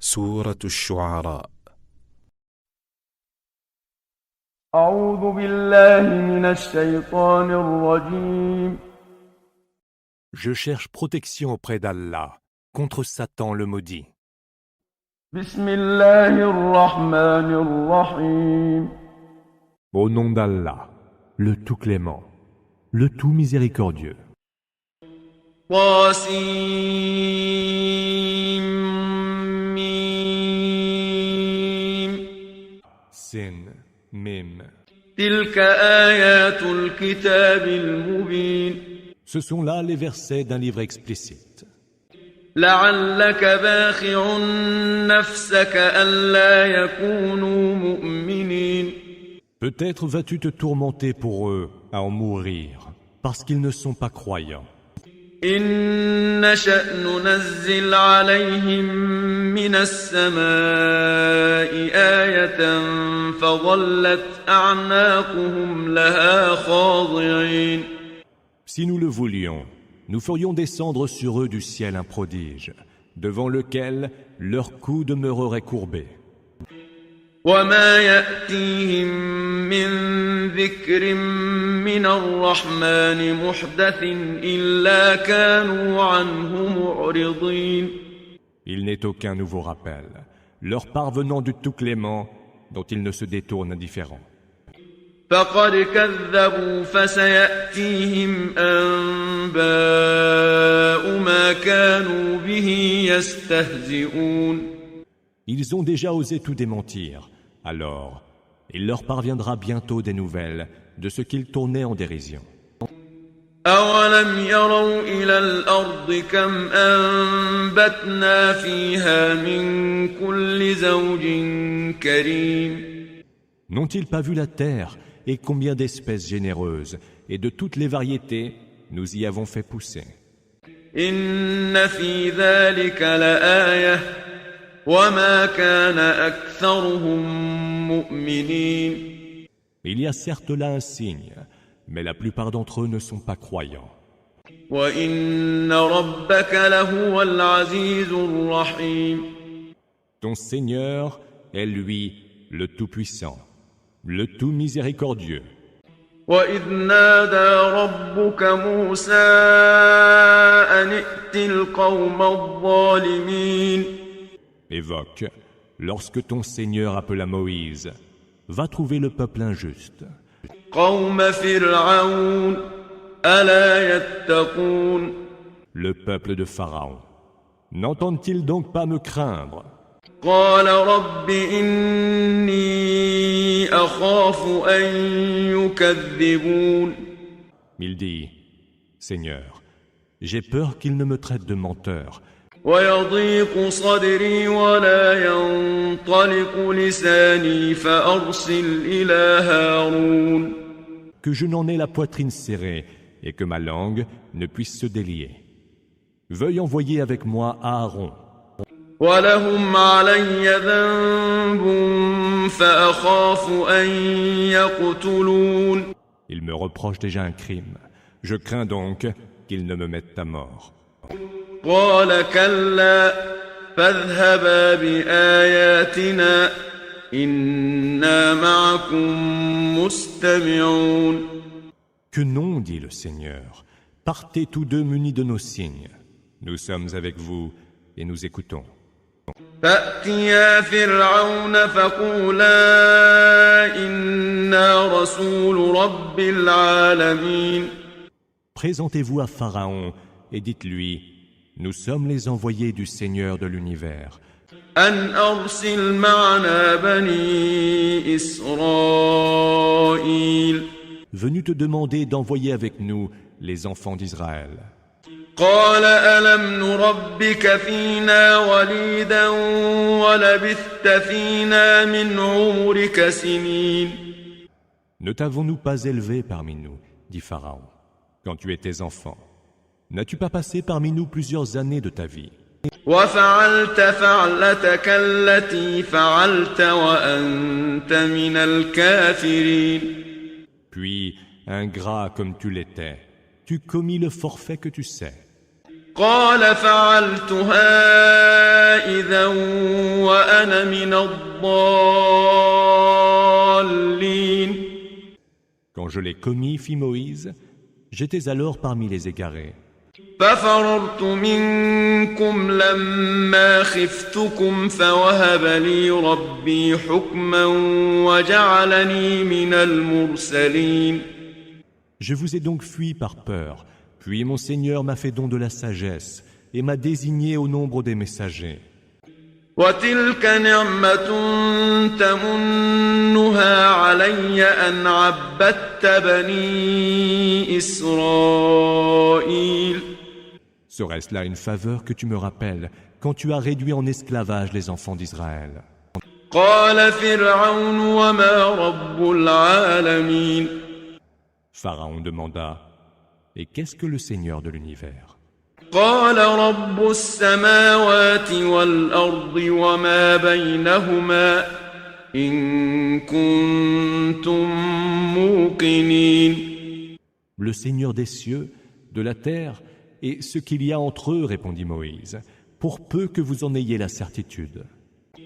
سورة الشعراء. أعوذ بالله من الشيطان الرجيم. Je cherche protection auprès d'Allah contre Satan le maudit. بسم الله الرحمن الرحيم. Au nom d'Allah, le tout clément, le tout miséricordieux. Sin, Mim. تلك آيات الكتاب المبين. Ce sont là les versets d'un livre explicite. لعلك باخع نفسك ألا يكونوا مؤمنين. Peut-être vas-tu te tourmenter pour eux à en mourir, parce qu'ils ne sont pas croyants. إن نشأ ننزل عليهم من السماء آية فظلت أعناقهم لها خاضعين. Si nous le voulions, nous ferions descendre sur eux du ciel un prodige, devant lequel leur cou demeurerait courbé. وما يأتيهم من ذكر من الرحمن محدث إلا كانوا عنه معرضين. Il n'est aucun nouveau rappel, leur parvenant du tout clément, dont ils ne se détournent indifférents. فقد كذبوا فسيأتيهم أنباء ما كانوا به يستهزئون. Ils ont déjà osé tout démentir. Alors, il leur parviendra bientôt des nouvelles de ce qu'ils tournaient en dérision. أولم يروا إلى الأرض كم أنبتنا فيها من كل زوج كريم. N'ont-ils pas vu la terre et combien d'espèces généreuses et de toutes les variétés nous y avons fait pousser? إن في ذلك لآية وما كان أكثرهم مؤمنين. Il y a certes là un signe, mais la plupart d'entre eux ne sont pas croyants. وإن ربك لهو العزيز الرحيم. Ton Seigneur est lui le Tout-Puissant, le Tout Miséricordieux. وإذ نادى ربك موسى أن ائت القوم الظالمين. Évoque, lorsque ton Seigneur appela Moïse, va trouver le peuple injuste. قوم فرعون ألا يتقون. Le peuple de Pharaon. N'entendent-ils donc pas me craindre? قال رب إني أخاف أن يكذبون. Il dit, Seigneur, j'ai peur qu'ils ne me traitent de menteur. ويضيق صدري ولا ينطلق لساني فأرسل إلى هارون. Que je n'en ai la poitrine serrée et que ma langue ne puisse se délier. Veuille envoyer avec moi Aaron. ولهم علي ذنب فأخاف أن يقتلون. Il me reproche déjà un crime. Je crains donc qu'ils ne me mettent à mort. قال كلا فاذهبا بآياتنا إنا معكم مستمعون. Que non, dit le Seigneur. Partez tous deux munis de nos signes. Nous sommes avec vous et nous écoutons. فأتيا فرعون فقولا إنا رسول رب العالمين. Présentez-vous à Pharaon et dites-lui, nous sommes les envoyés du Seigneur de l'univers. أن أرسل معنا بني إسرائيل. Venu te demander d'envoyer avec nous les enfants d'Israël. قال ألم نربك فينا وليدا ولبثت فينا من عمرك سنين. Ne t'avons-nous pas élevé parmi nous, dit Pharaon, quand tu étais enfant? N'as-tu pas passé parmi nous plusieurs années de ta vie? وفعلت فعلتك التي فعلت وأنت من الكافرين. Puis, ingrat comme tu l'étais, tu commis le forfait que tu sais. قال فعلتها إذا فكان من الضالين. Quand je l'ai commis, fit Moïse, j'étais alors parmi les égarés. ففررت منكم لما خفتكم فوهب لي ربي حكما وجعلني من المرسلين. Je vous ai donc fui par peur, puis mon Seigneur m'a fait don de la sagesse et m'a désigné au nombre des messagers. وتلك نعمة تمنها علي أن عبدت بني إسرائيل. Serait-ce là une faveur que tu me rappelles quand tu as réduit en esclavage les enfants d'Israël? قال فرعون وما رب العالمين. Pharaon demanda, et qu'est-ce que le Seigneur de l'univers? قال رب السماوات والأرض وما بينهما إن كنتم موقنين. Le Seigneur des cieux, de la terre, et ce qu'il y a entre eux, répondit Moïse, pour peu que vous en ayez la certitude.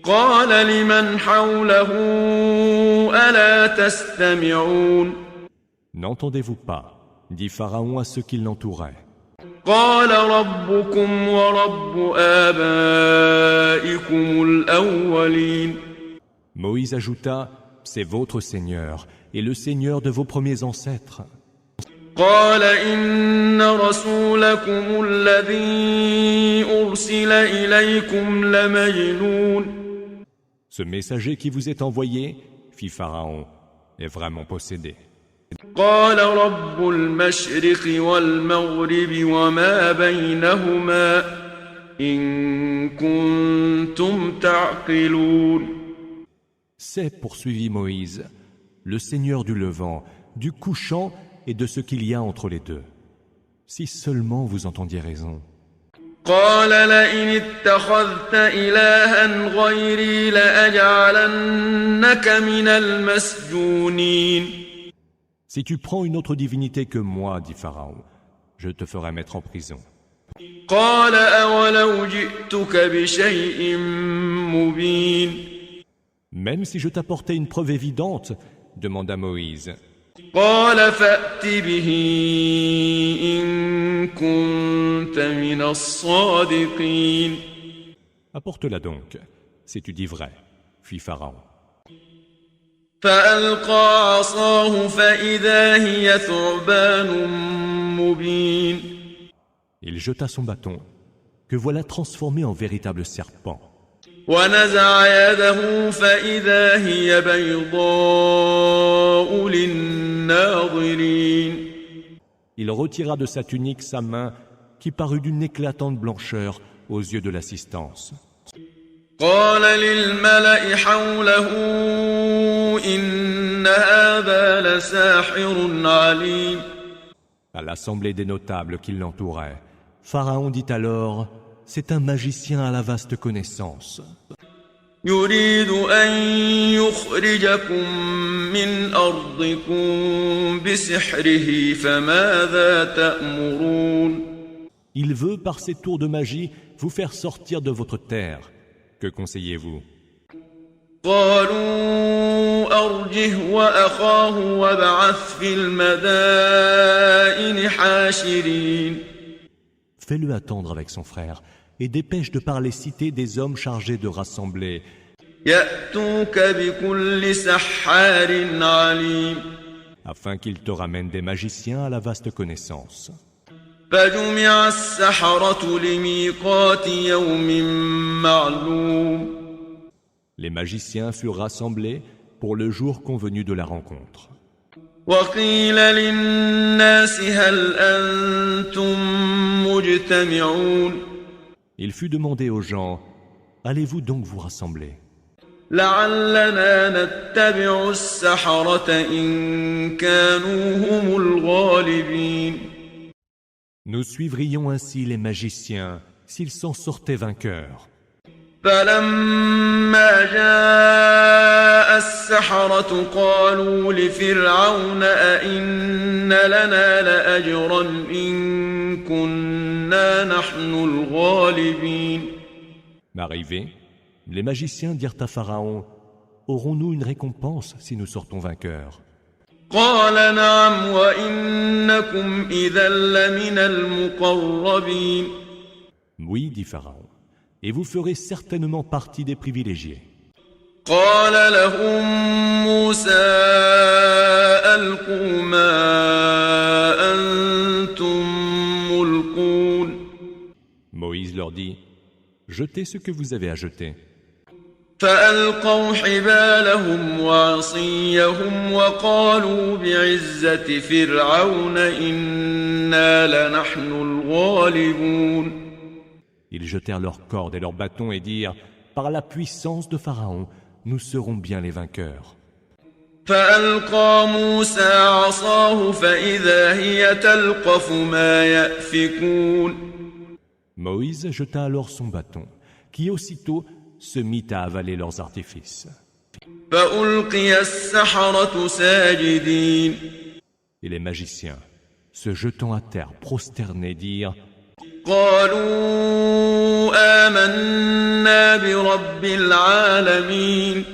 قال لمن حوله ألا تستمعون. N'entendez-vous pas, dit Pharaon à ceux qui l'entouraient. قال ربكم ورب آبائكم الأولين. Moïse ajouta, c'est votre Seigneur et le Seigneur de vos premiers ancêtres. قال إن رسولكم الذي أرسل إليكم لمجنون. Ce messager qui vous est envoyé, fit Pharaon, est vraiment possédé. قال رب المشرق والمغرب وما بينهما إن كنتم تعقلون. C'est, poursuivit Moïse, le Seigneur du Levant, du couchant et de ce qu'il y a entre les deux. Si seulement vous entendiez raison. قال لئن اتخذت إلها غيري لأجعلنك من المسجونين. Si tu prends une autre divinité que moi, dit Pharaon, je te ferai mettre en prison. قال أولو جئتك بشيء مبين. Même si je t'apportais une preuve évidente, demanda Moïse. قال فأت به إن كنت من الصادقين. Apporte-la donc, si tu dis vrai, fit Pharaon. فألقى عصاه فإذا هي ثعبان مبين. Il jeta son bâton, que voilà transformé en véritable serpent. ونزع يده فإذا هي بيضاء للناظرين. Il retira de sa tunique sa main, qui parut d'une éclatante blancheur aux yeux de l'assistance. قال للملأ حوله إن هذا لساحر عليم. À l'assemblée des notables qui l'entouraient, Pharaon dit alors, c'est un magicien à la vaste connaissance. يريد أن يخرجكم من أرضكم بسحره فماذا تأمرون. Il veut, par ses tours de magie, vous faire sortir de votre terre. Que conseillez-vous? قالوا أرجه وأخاه وابعث في المدائن حاشرين. Fais-le attendre avec son frère et dépêche de par les cités des hommes chargés de rassembler. يأتوك بكل سحار عليم. Afin qu'ils te ramènent des magiciens à la vaste connaissance. فجمع السحرة لميقات يوم معلوم. Les magiciens furent rassemblés pour le jour convenu de la rencontre. وقيل للناس هل أنتم مجتمعون. Il fut demandé aux gens, allez-vous donc vous rassembler? لعلنا نتبع السحرة إن كانوا هم الغالبين. Nous suivrions ainsi les magiciens s'ils s'en sortaient vainqueurs. فلما جاء السحرة قالوا لفرعون أئن لنا لأجرا إن كنا نحن الغالبين. Arrivés, Les magiciens dirent à Pharaon, « Aurons-nous une récompense si nous sortons vainqueurs ?» قال نعم وإنكم إذا لمن المقربين. Oui, dit Pharaon, et vous ferez certainement partie des privilégiés. قال لهم موسى ألقوا ما أنتم ملقون. Moïse leur dit, « Jetez ce que vous avez à jeter. » فألقوا حبالهم وعصيهم وقالوا بعزة فرعون إنا لنحن الغالبون. Ils jetèrent leurs cordes et leurs bâtons et dirent, « Par la puissance de Pharaon, nous serons bien les vainqueurs. » فألقى موسى عصاه فإذا هي تلقف ما يأفكون. Moïse jeta alors son bâton, qui aussitôt se mit à avaler leurs artifices. فألقي السحرة ساجدين. Et les magiciens, se jetant à terre prosternés, dirent, قالوا آمنا برب العالمين.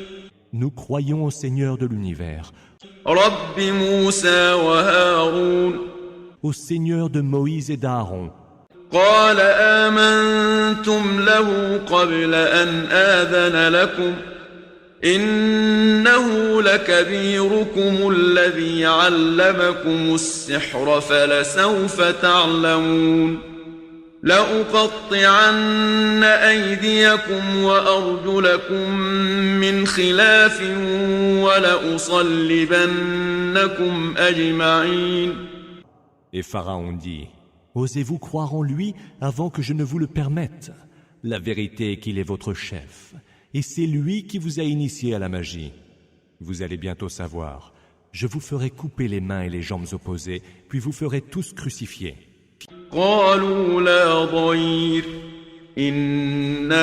Nous croyons au Seigneur de l'univers, رب موسى وهارون. au Seigneur de Moïse et d'Aaron. قال آمنتم له قبل أن آذن لكم إنه لكبيركم الذي علمكم السحر فلسوف تعلمون لأقطعن أيديكم وأرجلكم من خلاف ولأصلبنكم أجمعين. Et Pharaon dit, Osez-vous croire en lui avant que je ne vous le permette? La vérité est qu'il est votre chef, et c'est lui qui vous a initié à la magie. Vous allez bientôt savoir, je vous ferai couper les mains et les jambes opposées, puis vous ferez tous crucifiés. قالوا لا ضير إنا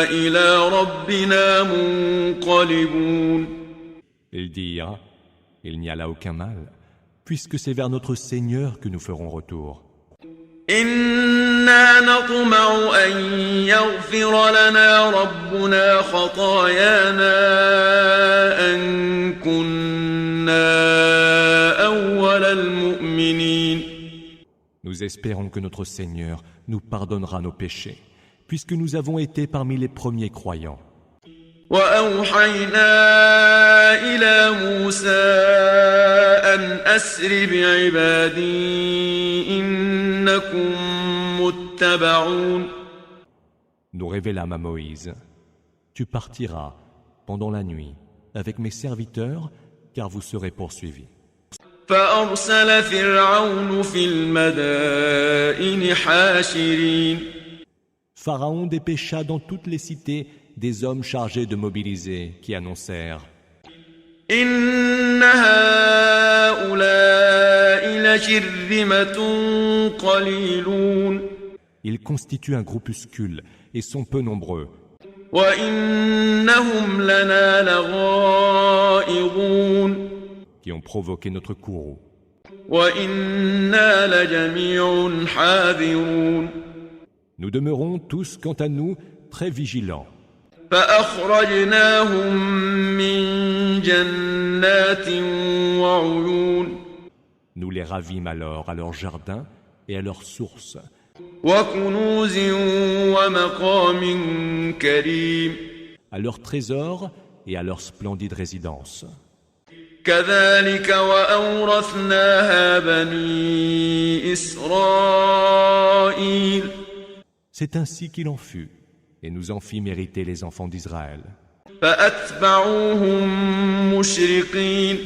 إلى ربنا منقلبون. Ils dirent, il n'y a là aucun mal, puisque c'est vers notre Seigneur que nous ferons retour. إنا نطمع أن يغفر لنا ربنا خطايانا أن كنا أول المؤمنين. Nous espérons que notre Seigneur nous pardonnera nos péchés, puisque nous avons été parmi les premiers croyants. وأوحينا إلى موسى أن أسر بعبادي إنكم متبعون. Nous révélâmes à Moïse, tu partiras pendant la nuit avec mes serviteurs, car vous serez poursuivis. فأرسل فرعون في المدائن حاشرين. Pharaon dépêcha dans toutes les cités des hommes chargés de mobiliser, qui annoncèrent إن هؤلاء لشرذمة قليلون. Ils constituent un groupuscule et sont peu nombreux. وإنهم لنا لغائظون. Qui ont provoqué notre courroux. وإنا لجميع حاذرون. Nous demeurons tous, quant à nous, très vigilants. فأخرجناهم من جنات وعيون. Nous les ravîmes alors à leurs jardins et à leurs sources, وكنوز ومقام كريم. à leurs trésors et à leurs splendides résidences. كذلك وأورثناها بني إسرائيل. C'est ainsi qu'il en fut, et nous en fit mériter les enfants d'Israël. فأتبعوهم مشرقين.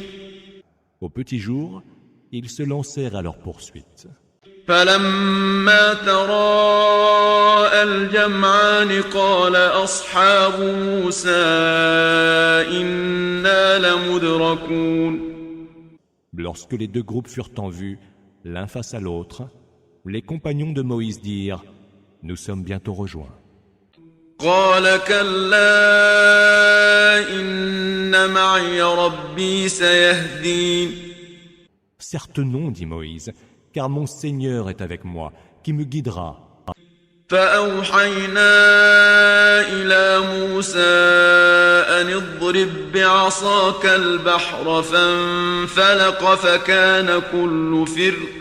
Au petit jour, ils se lancèrent à leur poursuite. فلما تراءى الجمعان قال أصحاب موسى إنا لمدركون. Lorsque les deux groupes furent en vue, l'un face à l'autre, les compagnons de Moïse dirent « Nous sommes bientôt rejoints. قال كلا إن معي ربي سيهدين. Certes non, dit Moïse, car mon Seigneur est avec moi, qui me guidera. فأوحينا إلى موسى أن اضرب بعصاك البحر فانفلق فكان كل فرق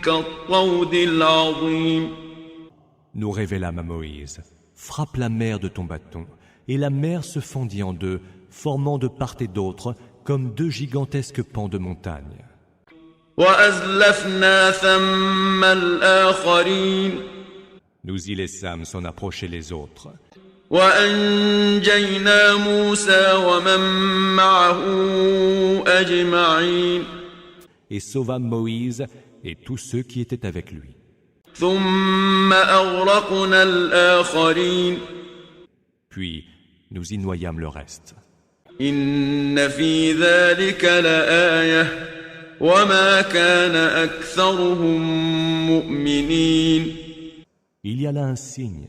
كالطود العظيم. Nous révélâmes à Moïse, frappe la mer de ton bâton, et la mer se fendit en deux, formant de part et d'autre comme deux gigantesques pans de montagne. وأزلفنا ثم الآخرين. Nous y laissâmes s'en approcher les autres. وأنجينا موسى ومن معه أجمعين. Et sauvâmes Moïse et tous ceux qui étaient avec lui. ثم أغرقنا الآخرين. Puis nous y noyâmes le reste. إن في ذلك لآية وما كان أكثرهم مؤمنين. Il y a là un signe,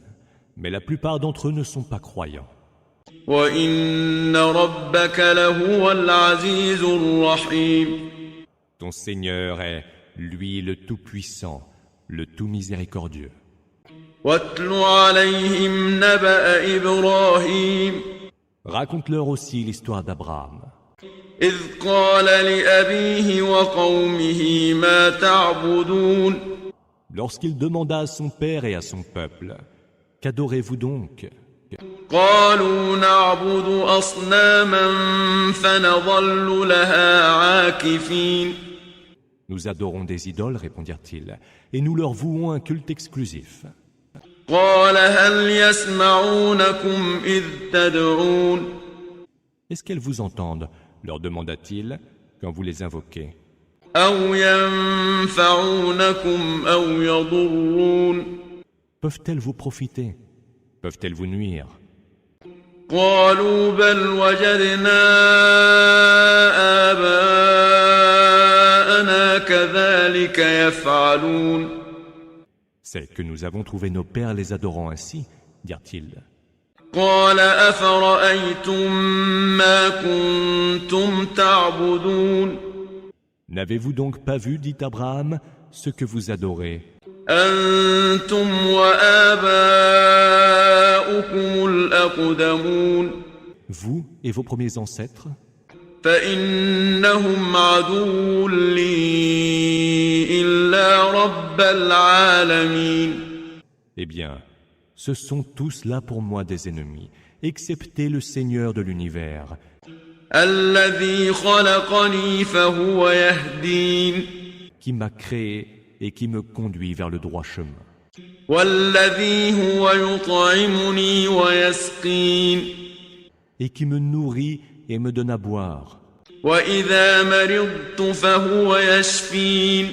mais la plupart d'entre eux ne sont pas croyants. وإن ربك لهو العزيز الرحيم. Ton Seigneur est, lui, le Tout-Puissant, le Tout-Miséricordieux. واتل عليهم نبأ إبراهيم. Raconte-leur aussi l'histoire d'Abraham. إذ قال لأبيه وقومه ما تعبدون. Lorsqu'il demanda à son père et à son peuple, « Qu'adorez-vous donc ?» قالوا نعبد أصناما فنظل لها عاكفين. Nous adorons des idoles, répondirent-ils, et nous leur vouons un culte exclusif. قال هل يسمعونكم إذ تدعون. Est-ce qu'elles vous entendent, leur demanda-t-il, quand vous les invoquez? أو ينفعونكم أو يضرون. Peuvent-elles vous profiter? Peuvent-elles vous nuire? قالوا بل وجدنا آباءنا كذلك يفعلون. C'est que nous avons trouvé nos pères les adorant ainsi, dirent-ils. قال أفرأيتم ما كنتم تعبدون. N'avez-vous donc pas vu, dit Abraham, ce que vous adorez? أنتم وآباؤكم الأقدمون. Vous et vos premiers ancêtres? فإنهم عدو لي إلا رب العالمين. Eh bien, ce sont tous là pour moi des ennemis, excepté le Seigneur de l'univers, الذي خلقني فهو يهدين. qui m'a créé et qui me conduit vers le droit chemin, والذي هو يطعمني ويسقين. et qui me nourrit et me donne à boire, وإذا مرضت فهو يشفين.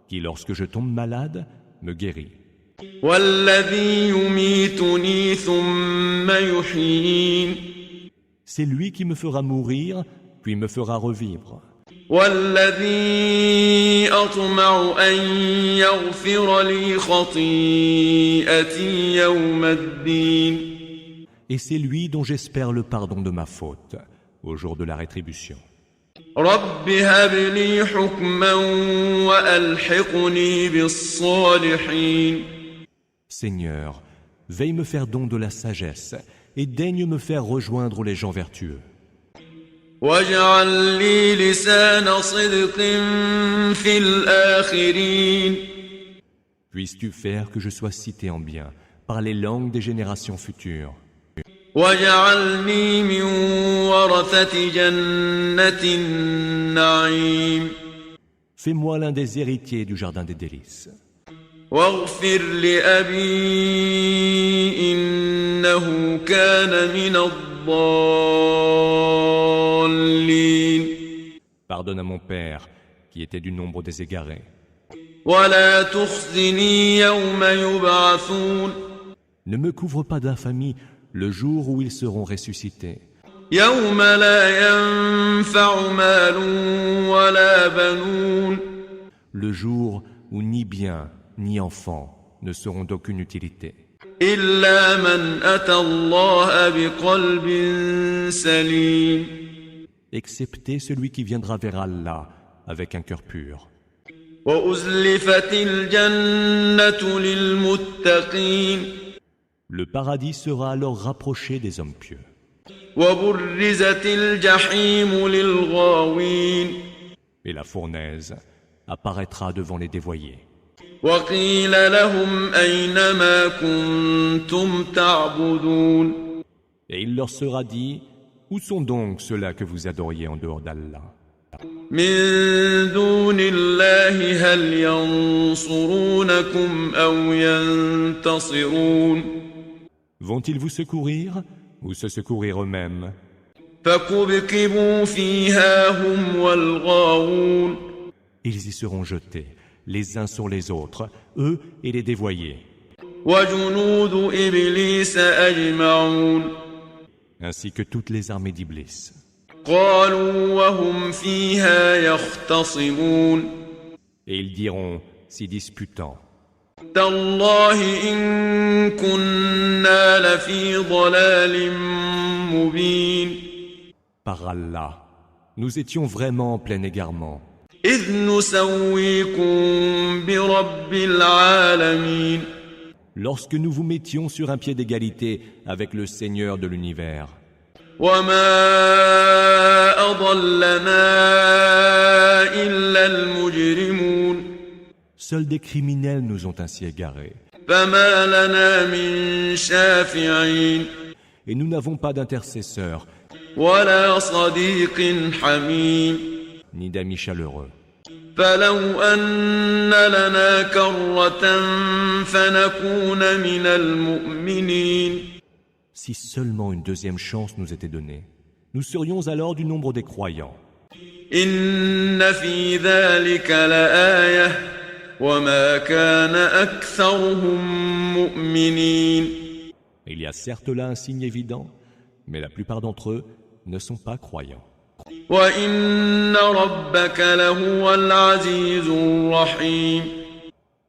qui, lorsque je tombe malade, me guérit, والذي يميتني ثم يحيين. c'est lui qui me fera mourir, puis me fera revivre, والذي أطمع أن يغفر لي خطيئتي يوم الدين. et c'est lui dont j'espère le pardon de ma faute, au jour de la rétribution. رب هب لي حكما وألحقني بالصالحين. Seigneur, veuille me faire don de la sagesse, et daigne me faire rejoindre les gens vertueux. واجعل لي لسان صدق في الآخرين. Puisses-tu faire que je sois cité en bien par les langues des générations futures. واجعلني من ورثة جنة النعيم. Fais-moi l'un des héritiers du jardin des délices. واغفر لأبي إنه كان من الضالين. Pardonne à mon père, qui était du nombre des égarés. ولا تخزني يوم يبعثون. Ne me couvre pas d'infamie le jour où ils seront ressuscités. يوم لا ينفع مال ولا بنون. Le jour où ni bien ni enfants ne seront d'aucune utilité. إلا من أتى الله بقلب سليم. Excepté celui qui viendra vers Allah avec un cœur pur. وأزلفت الجنة للمتقين. Le paradis sera alors rapproché des hommes pieux. وبرزت الجحيم للغاوين Et la fournaise apparaîtra devant les dévoyés. وقيل لهم أين ما كنتم تعبدون Et il leur sera dit, où sont donc ceux-là que vous adoriez en dehors d'Allah? من دون الله هل ينصرونكم أو ينتصرون Vont-ils vous secourir ou se secourir eux-mêmes? فكبكبوا فيها هم والغاوون Ils y seront jetés, les uns sur les autres, eux et les dévoyés, وجنود إبليس أجمعون ainsi que toutes les armées d'Iblis. قالوا وهم فيها يختصمون Et ils diront, s'y disputant, تالله إن كنا لفي ضلال مبين par Allah, nous étions vraiment en plein égarement, إذ نسويكم برب العالمين lorsque nous vous mettions sur un pied d'égalité avec le Seigneur de l'univers. وما أضلنا إلا المجرمون Seuls des criminels nous ont ainsi égarés, فما لنا من شافعين et nous n'avons pas d'intercesseurs, ولا صديق حميم ni d'amis chaleureux. فلو أن لنا كرة فنكون من المؤمنين Si seulement une deuxième chance nous était donnée, nous serions alors du nombre des croyants. إن في ذلك لآية وما كان أكثرهم مؤمنين Il y a certes là un signe évident, mais la plupart d'entre eux ne sont pas croyants. وإن ربك لهو العزيز الرحيم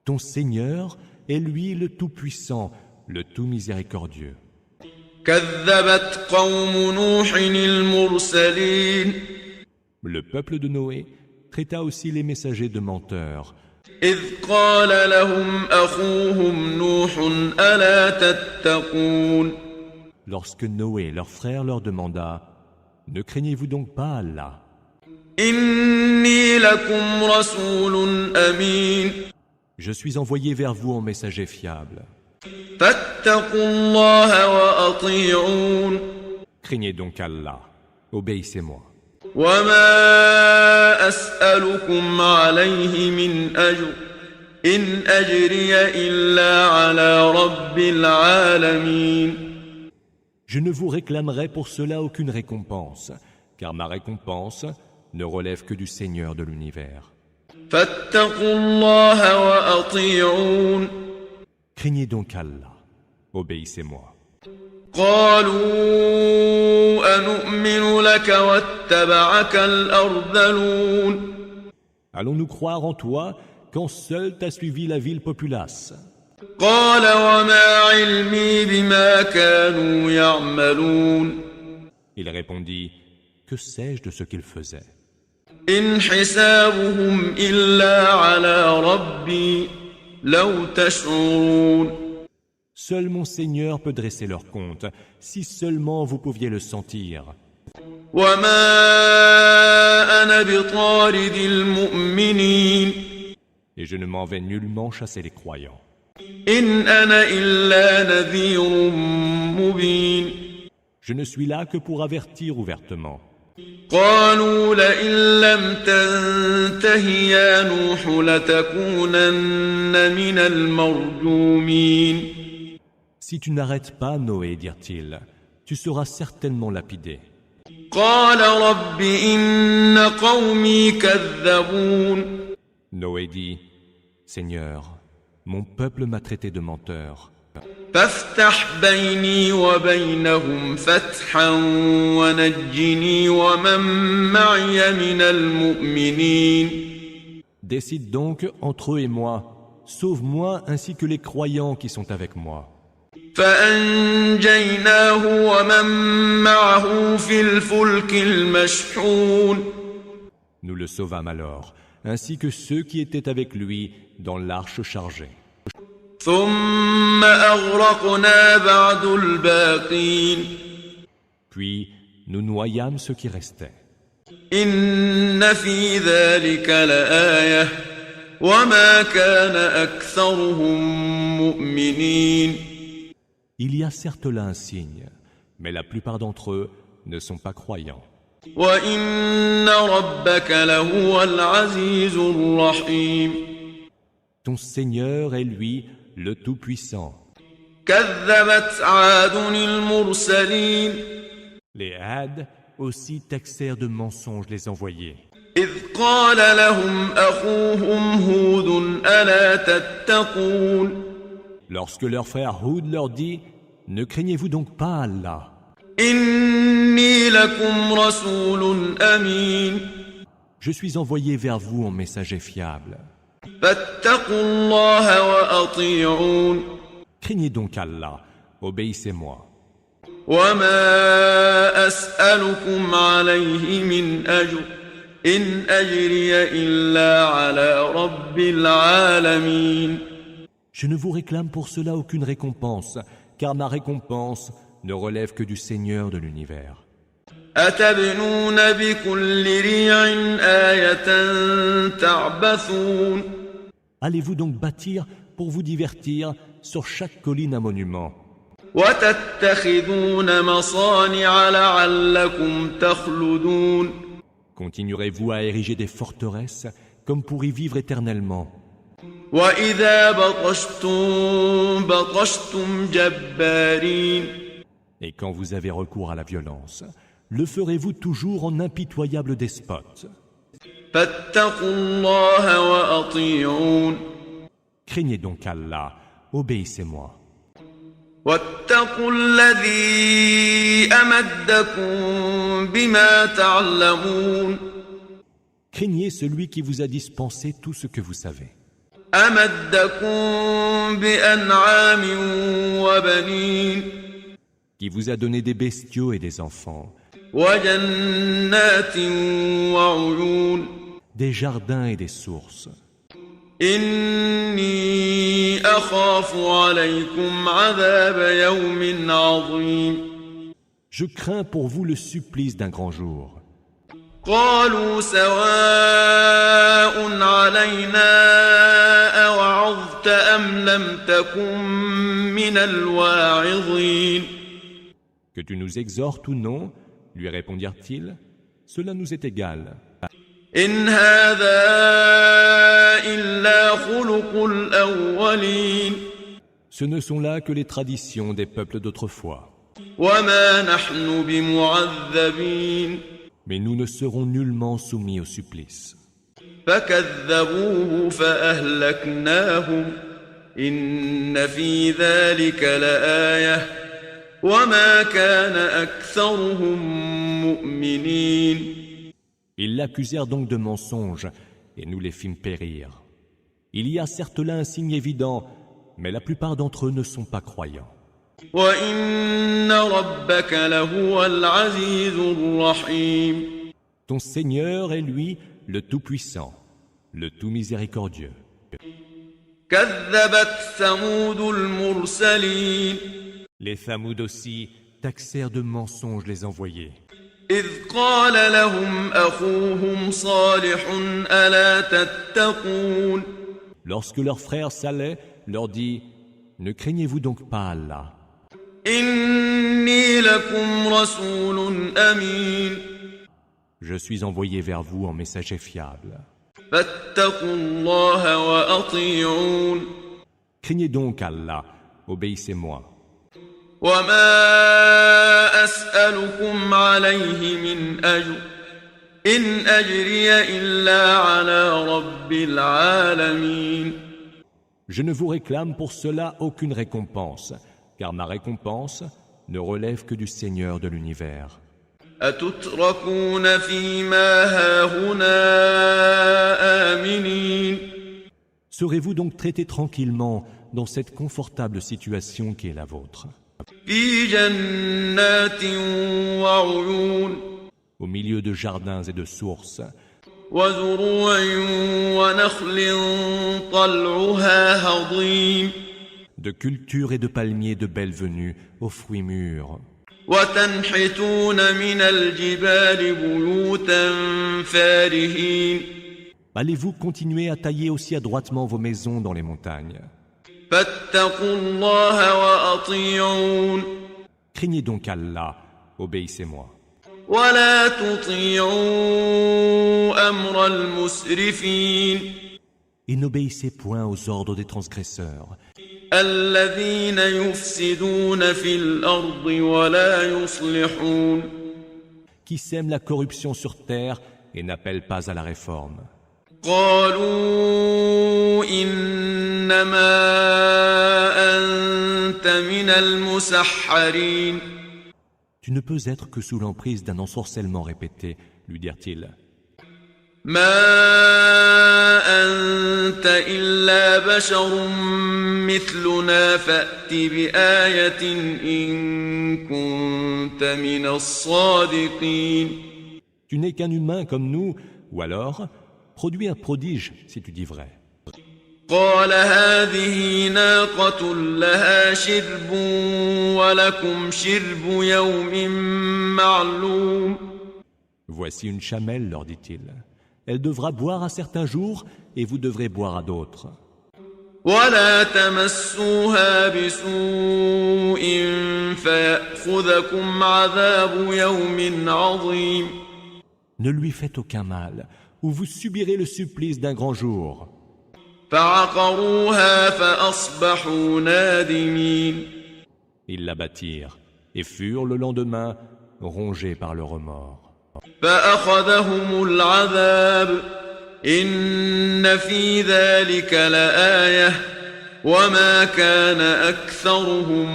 Ton Seigneur est lui le Tout-Puissant, le Tout-Miséricordieux. كذبت قوم نوح المرسلين Le peuple de Noé traita aussi les messagers de menteurs, إذ قال لهم أخوهم نوح ألا تتقون lorsque Noé, leur frère, leur demanda « Ne craignez-vous donc pas Allah? إني لكم رسول أمين Je suis envoyé vers vous en messager fiable. فاتقوا الله وأطيعون Craignez donc Allah, obéissez-moi. وما أسألكم عليه من أجر إن أجري إلا على رب العالمين Je ne vous réclamerai pour cela aucune récompense, car ma récompense ne relève que du Seigneur de l'univers. فاتقوا الله وأطيعون Craignez donc Allah, obéissez-moi. قالوا أنؤمن لك واتبعك الأرذلون Allons-nous croire en toi quand seul t'a suivi la ville populace? قال وما علمي بما كانوا يعملون Il répondit, que sais-je de ce qu'ils faisaient? إن حسابهم إلا على ربي لو تشعرون Seul mon Seigneur peut dresser leur compte, si seulement vous pouviez le sentir. وما أنا بطارد المؤمنين Et je ne m'en vais nullement chasser les croyants. إن أنا إلا نذير مبين Je ne suis là que pour avertir ouvertement. قالوا لئن لم تنته يا نوح لتكونن من المرجومين Si tu n'arrêtes pas, Noé, dirent-ils, tu seras certainement lapidé. قال رب إن قومي كذبون Noé dit, Seigneur, mon peuple m'a traité de menteur. فافتح بيني وبينهم فتحا ونجني ومن معي من المؤمنين Décide donc entre eux et moi, sauve-moi ainsi que les croyants qui sont avec moi. فأنجيناه ومن معه في الفلك المشحون Nous le sauvâmes alors, ainsi que ceux qui étaient avec lui dans l'arche chargée. ثم أغرقنا بعد الباقين Puis nous noyâmes ceux qui restaient. إن في ذلك لآية وما كان أكثرهم مؤمنين Il y a certes là un signe, mais la plupart d'entre eux ne sont pas croyants. وإن ربك لهو العزيز الرحيم Ton Seigneur est lui, le Tout-Puissant. كذبت عاد المرسلين Les Had aussi taxèrent de mensonges les envoyés. إذ قال لهم أخوهم هود ألا تتقون Lorsque leur frère Houd leur dit « Ne craignez-vous donc pas Allah ? إني لكم رسول أمين Je suis envoyé vers vous en messager fiable. فاتقوا الله وأطيعون Craignez donc Allah, obéissez-moi. وما أسألكم عليه من أجر إن أجري إلا على رب العالمين Je ne vous réclame pour cela aucune récompense, car ma récompense ne relève que du Seigneur de l'univers. أتبنون بكل ريع آية تعبثون Allez-vous donc bâtir pour vous divertir sur chaque colline un monument, وتتخذون مصانع لعلكم تخلدون continuerez-vous à ériger des forteresses comme pour y vivre éternellement? وإذا بطشتم بطشتم جبارين Et quand vous avez recours à la violence, le ferez-vous toujours en impitoyable despote? فاتقوا الله وأطيعون Craignez donc Allah, obéissez-moi. واتقوا الذي أمدكم بما تعلمون Craignez celui qui vous a dispensé tout ce que vous savez. أمدكم بأنعام وبنين Qui vous a donné des bestiaux et des enfants, وجنات وعيون des jardins et des sources. إني أخاف عليكم عذاب يوم عظيم Je crains pour vous le supplice d'un grand jour. قالوا سواء علينا أوعظت أم لم تكن من الواعظين Que tu nous exhortes ou non, lui répondirent-ils, cela nous est égal. إن هذا إلا خلق الأولين Ce ne sont là que les traditions des peuples d'autrefois. وما نحن بمعذبين Mais nous ne serons nullement soumis au supplice. فكذبوه فأهلكناهم إن في ذلك لآية وما كان أكثرهم مؤمنين Ils l'accusèrent donc de mensonge, et nous les fîmes périr. Il y a certes là un signe évident, mais la plupart d'entre eux ne sont pas croyants. وإن ربك لهو العزيز الرحيم Ton Seigneur est lui, le Tout-Puissant, le Tout-Miséricordieux. كذبت ثمود المرسلين Les Thamoud aussi taxèrent de mensonges les envoyés. إذ قال لهم أخوهم صالح ألا تتقون Lorsque leur frère Saleh leur dit « Ne craignez-vous donc pas Allah ? إني لكم رسول أمين Je suis envoyé vers vous en messager fiable. فاتقوا الله وأطيعون Craignez donc Allah, obéissez-moi. وما أسألكم عليه من أجر إن أجري إلا على رب العالمين Je ne vous réclame pour cela aucune récompense, car ma récompense ne relève que du Seigneur de l'univers. أتتركون فيما هاهنا آمنين Serez-vous donc traités tranquillement dans cette confortable situation qui est la vôtre, في جنات وعيون au milieu de jardins et de sources, وزروع ونخل طلعها هضيم de culture et de palmiers de belle venue, aux fruits mûrs. وتنحتون من الجبال بيوتا فارهين Allez-vous continuer à tailler aussi adroitement vos maisons dans les montagnes? فاتقوا الله وأطيعون Craignez donc Allah, obéissez-moi. ولا تطيعوا أمر المسرفين Et n'obéissez point aux ordres des transgresseurs, الذين يفسدون في الأرض ولا يصلحون qui sèment la corruption sur terre et n'appellent pas à la réforme. قالوا إنما أنت من المسحرين Tu ne peux être que sous l'emprise d'un ensorcellement répété, lui dirent-ils. ما أنت إلا بشر مثلنا فأت بآية إن كنت من الصادقين Tu n'es qu'un humain comme nous, ou alors, produis un prodige si tu dis vrai. قال هذه ناقة لها شرب ولكم شرب يوم معلوم Voici une chamelle, leur dit-il. Elle devra boire à certains jours, et vous devrez boire à d'autres. ولا تمسوها بسوء فيأخذكم عذاب يوم عظيم Ne lui faites aucun mal, ou vous subirez le supplice d'un grand jour. فعقروها فأصبحوا نادمين Ils l'abattirent, et furent le lendemain rongés par le remords. فأخذهم العذاب إن في ذلك لآية وما كان أكثرهم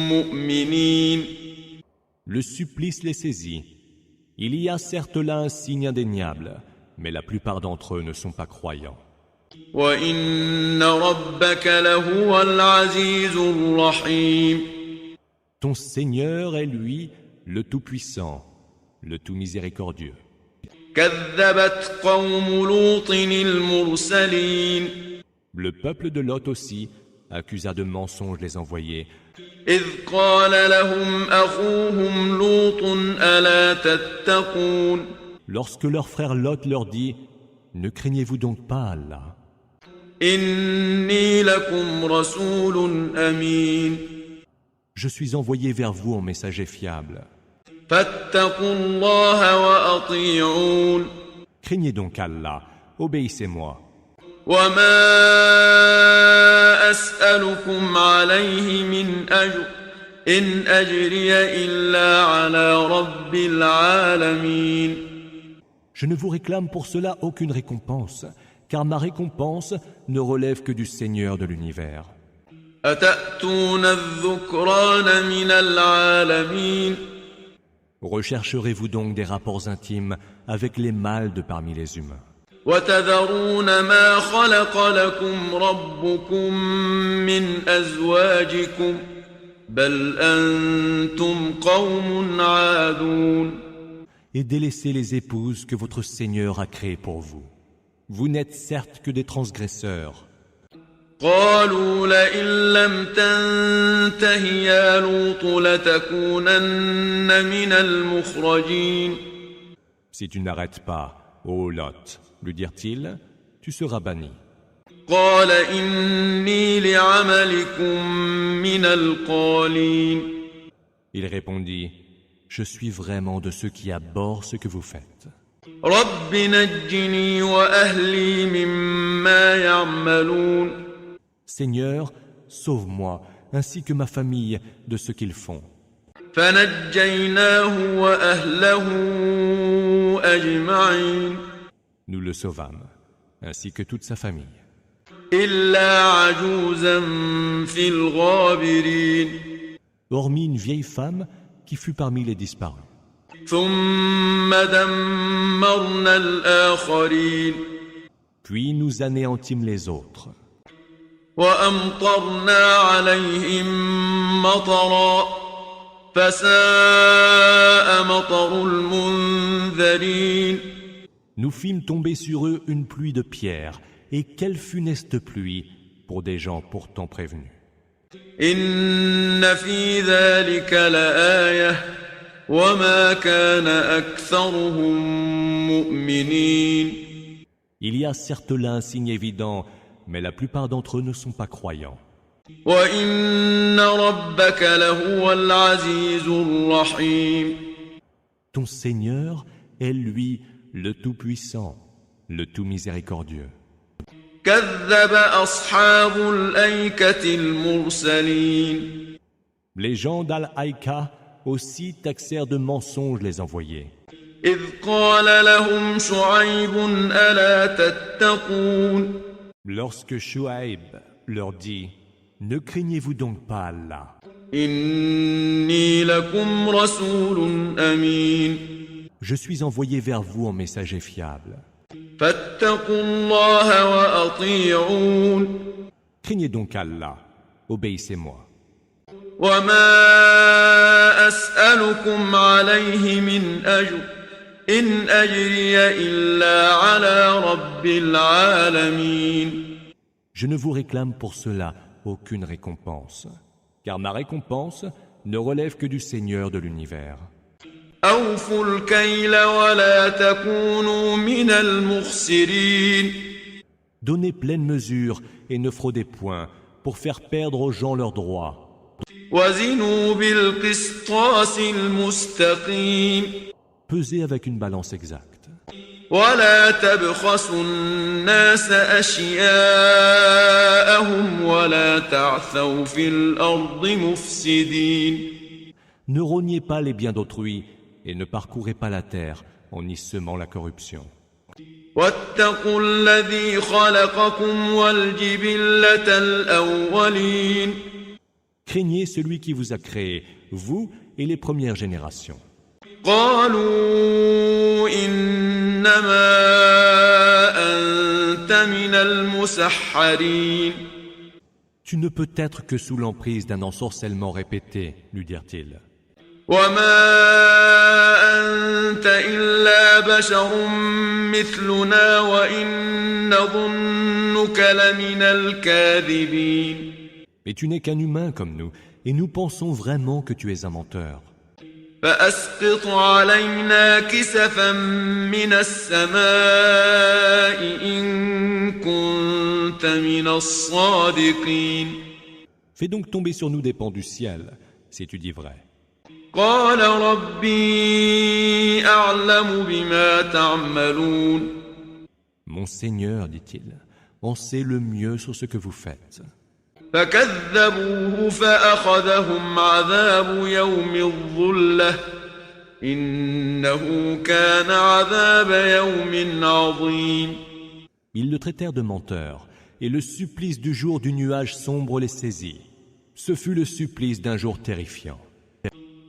مؤمنين Le supplice les saisit. Il y a certes là un signe indéniable, mais la plupart d'entre eux ne sont pas croyants. وإن ربك لهو العزيز الرحيم Ton Seigneur est lui, le Tout-Puissant, le Tout-Miséricordieux. كذبت قوم لوط المرسلين Le peuple de Lot aussi accusa de mensonges les envoyés, إذ قال لهم أخوهم لوط ألا تتقون lorsque leur frère Lot leur dit « Ne craignez-vous donc pas Allah ? إني لكم رسول أمين Je suis envoyé vers vous en messager fiable. فاتقوا الله وأطيعون Craignez donc Allah, obéissez-moi. وما أسألكم عليه من أجر إن أجري إلا على رب العالمين Je ne vous réclame pour cela aucune récompense, car ma récompense ne relève que du Seigneur de l'univers. أتأتون الذكران من العالمين Rechercherez-vous donc des rapports intimes avec les mâles de parmi les humains, وتذرون ما خلق لكم ربكم من أزواجكم بل أنتم قوم عادون et délaissez les épouses que votre Seigneur a créées pour vous. Vous n'êtes certes que des transgresseurs. قالوا لئن لم تنته يا لوط لتكونن من المخرجين Si tu n'arrêtes pas, ô Lot, lui dirent-ils, tu seras banni. قال إني لعملكم من القالين Il répondit, je suis vraiment de ceux qui abhorrent ce que vous faites. رب نجني وأهلي مما يعملون Seigneur, sauve-moi, ainsi que ma famille, de ce qu'ils font. فنجيناه وأهله أجمعين Nous le sauvâmes, ainsi que toute sa famille. إلا عجوزا في الغابرين Hormis une vieille femme qui fut parmi les disparus. ثم دمرنا الآخرين Puis nous anéantîmes les autres. وأمطرنا عليهم مطرا فساء مطر المنذرين Nous fîmes tomber sur eux une pluie de pierres, et quelle funeste pluie pour des gens pourtant prévenus. إن في ذلك لآية وما كان أكثرهم مؤمنين. Il y a certes là un signe évident, mais la plupart d'entre eux ne sont pas croyants. وإن ربك لهو العزيز الرحيم. Ton Seigneur est lui le Tout-Puissant, le Tout-Miséricordieux. كذب أصحاب الأيكة المرسلين. Les gens d'Al-Haïka aussi taxèrent de mensonges les envoyés. إذ قال لهم شعيب ألا تتقون. Lorsque Shuaïb leur dit « Ne craignez-vous donc pas Allah ? إني لكم رسول أمين. Je suis envoyé vers vous en messager fiable. فاتقوا الله وأطيعون. Craignez donc Allah, obéissez-moi. وما أسألكم عليه من أجر إن أجري إلا على رب العالمين. Je ne vous réclame pour cela aucune récompense, car ma récompense ne relève que du Seigneur de l'univers. أوفوا الكيل ولا تكونوا من المخسرين. Donnez pleine mesure et ne fraudez point pour faire perdre aux gens leurs droits. وزنوا بالقسطاس المستقيم. Pesez avec une balance exacte. ولا تبخسوا الناس أشياءهم ولا تعثوا في الأرض مفسدين. Ne rognez pas les biens d'autrui et ne parcourez pas la terre en y semant la corruption. واتقوا الذي خلقكم والجبلة الأولين. Craignez celui qui vous a créé, vous et les premières générations. قالوا إنما أنت من المسحرين. Tu ne peux être que sous l'emprise d'un ensorcellement répété, lui dirent-ils. وما أنت إلا بشر مثلنا وإن نظنك لمن الكاذبين. Mais tu n'es qu'un humain comme nous, et nous pensons vraiment que tu es un menteur. فأسقط علينا كسفا من السماء إن كنت من الصادقين. Fais donc tomber sur nous des pans du ciel, si tu dis vrai. قال ربي أعلم بما تعملون. Mon Seigneur, dit-il, en sait le mieux sur ce que vous faites. فكذبوه فأخذهم عذاب يوم الظلة إنه كان عذاب يوم عظيم. Ils le traitèrent de menteur, et le supplice du jour du nuage sombre les saisit. Ce fut le supplice d'un jour terrifiant.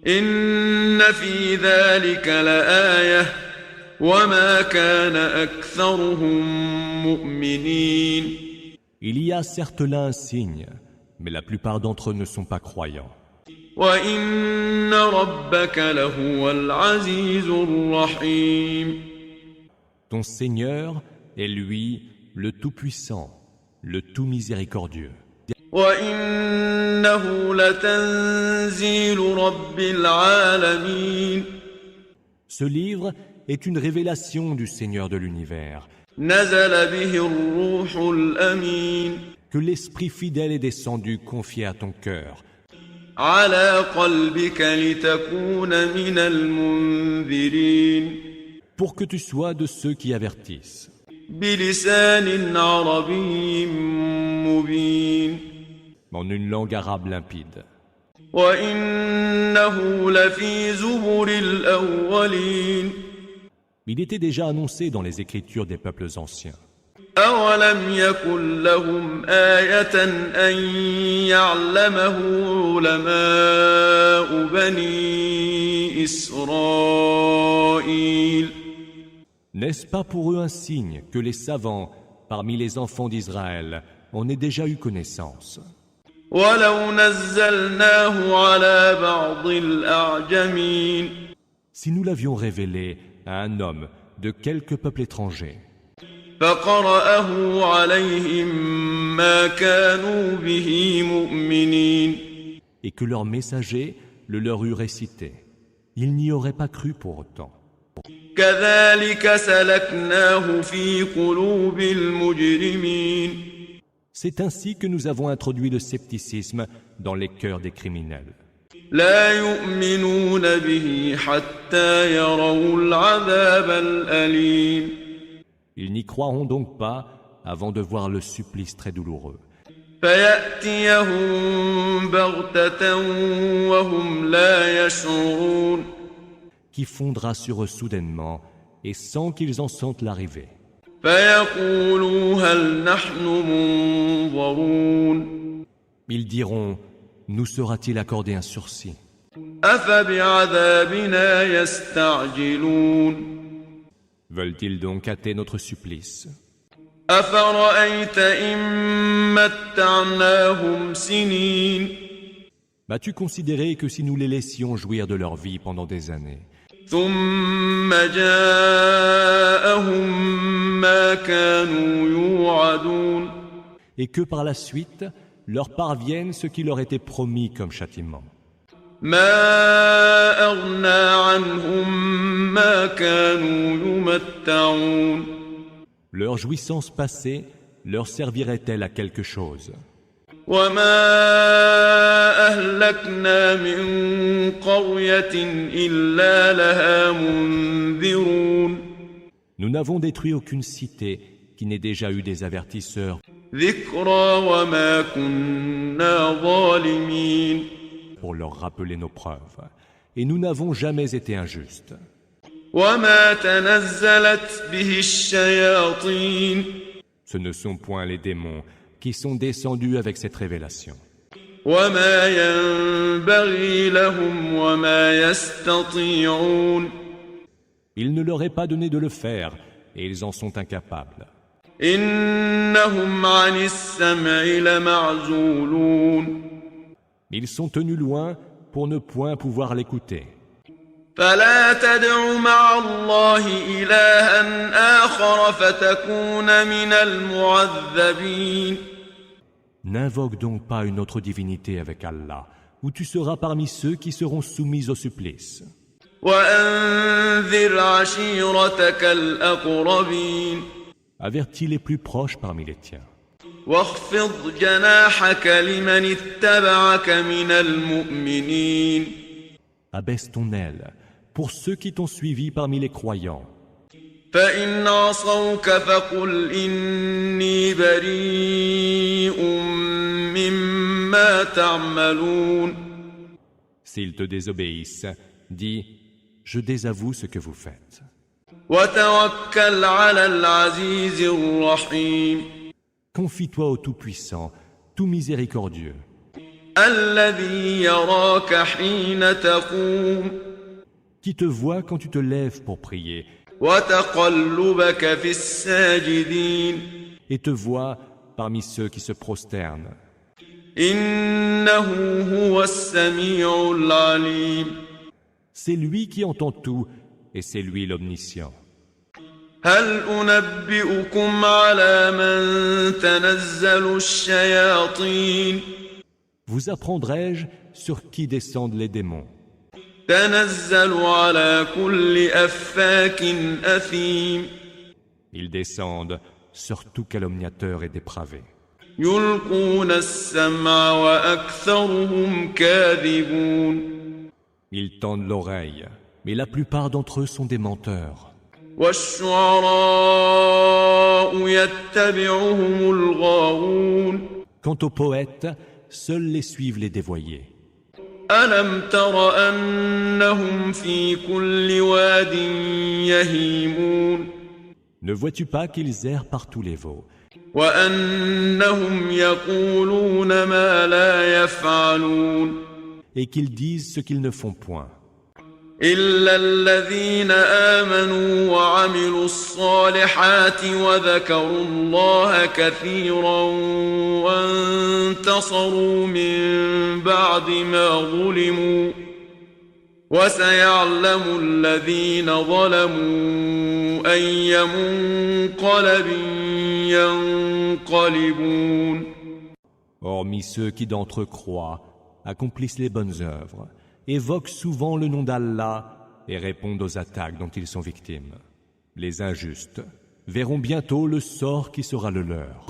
إن في ذلك لآية وما كان أكثرهم مؤمنين. Il y a certes là un signe, mais la plupart d'entre eux ne sont pas croyants. وإن ربك لهو العزيز الرحيم. Ton Seigneur est lui, le Tout-Puissant, le Tout-Miséricordieux. وإنه لتنزيل رب العالمين. Ce livre est une révélation du Seigneur de l'univers, نزل به الروح الأمين. que l'Esprit fidèle est descendu confié à ton cœur, على قلبك لتكون من المنذرين. pour que tu sois de ceux qui avertissent, بلسان عربي مبين. en une langue arabe limpide. وإنه لفي زبر الأولين. Il était déjà annoncé dans les écritures des peuples anciens. أولم يكن لهم آية أن يعلمه علماء بني إسرائيل. N'est-ce pas pour eux un signe que les savants, parmi les enfants d'Israël, en aient déjà eu connaissance? ولو نزلناه على بعض الأعجمين. Si nous l'avions révélé à un homme de quelque peuple étranger, فقرأه عليهم ما كانوا به مؤمنين Et que leur messager le leur eût récité. Ils n'y auraient pas cru pour autant. كذلك سلكناه في قلوب المجرمين C'est ainsi que nous avons introduit le scepticisme dans les cœurs des criminels. لا يؤمنون به حتى يروا العذاب الأليم Ils n'y croiront donc pas avant de voir le supplice très douloureux. فيأتيهم بغتة وهم لا يشعرون Qui fondra sur eux soudainement et sans qu'ils en sentent l'arrivée. فيقولوا هل نحن منظرون Ils diront, nous sera-t-il accordé un sursis? أفبعذابنا يستعجلون Veulent-ils donc hâter notre supplice? أفرأيت إن متعناهم سنين M'as-tu considéré que si nous les laissions jouir de leur vie pendant des années, ثم جاءهم ما كانوا يوعدون et que par la suite leur parvienne ce qui leur était promis comme châtiment? ما أغنى عنهم ما كانوا يمتعون Leur jouissance passée leur servirait-elle à quelque chose? وما أهلكنا من قرية إلا لها منذرون Nous n'avons détruit aucune cité qui n'ait déjà eu des avertisseurs ذكرى وما كنا ظالمين pour leur rappeler nos preuves. Et nous n'avons jamais été injustes. وما تنزلت به الشياطين Ce ne sont point les démons qui sont descendus avec cette révélation. وما ينبغي لهم وما يستطيعون Il ne leur est pas donné de le faire, et ils en sont incapables. إنهم عن السمع لمعزولون Ils sont tenus loin pour ne point pouvoir l'écouter. فلا تدع مع الله إلها آخر فتكون من المعذبين N'invoque donc pas une autre divinité avec Allah, ou tu seras parmi ceux qui seront soumis au supplice. وأنذر عشيرتك الأقربين Avertis les plus proches parmi les tiens. واخفض جناحك لمن اتبعك من المؤمنين Abaisse ton aile pour ceux qui t'ont suivi parmi les croyants. فإن عصوك فقل إني بريء مما تعملون S'ils te désobéissent, dis, je désavoue ce que vous faites. وتوكل على العزيز الرحيم Confie-toi au Tout-Puissant, tout miséricordieux, الذي يراك حين تقوم qui te voit quand tu te lèves pour prier, وتقلبك في الساجدين et te voit parmi ceux qui se prosternent. إنه هو السميع العليم C'est lui qui entend tout, et c'est lui l'omniscient. هل أنبئكم على من تنزل الشياطين Vous apprendrai-je sur qui descendent les démons? تنزل على كل أفاك أثيم Ils descendent sur tout calomniateur et dépravé. يلقون السمع وأكثرهم كاذبون Ils tendent l'oreille, mais la plupart d'entre eux sont des menteurs. والشعراء يتبعهم الغاوون Quant aux poètes, seuls les suivent les dévoyés. ألم تر أنهم في كل واد يهيمون Ne vois-tu pas qu'ils errent par tous les veaux, وأنهم يقولون ما لا يفعلون et qu'ils disent ce qu'ils ne font point? إلا الذين آمنوا وعملوا الصالحات وذكروا الله كثيرا وانتصروا من بعد ما ظلموا وسيعلم الذين ظلموا أي منقلب ينقلبون. Hormis ceux qui d'entre eux croient, accomplissent les bonnes œuvres, évoquent souvent le nom d'Allah et répondent aux attaques dont ils sont victimes. Les injustes verront bientôt le sort qui sera le leur.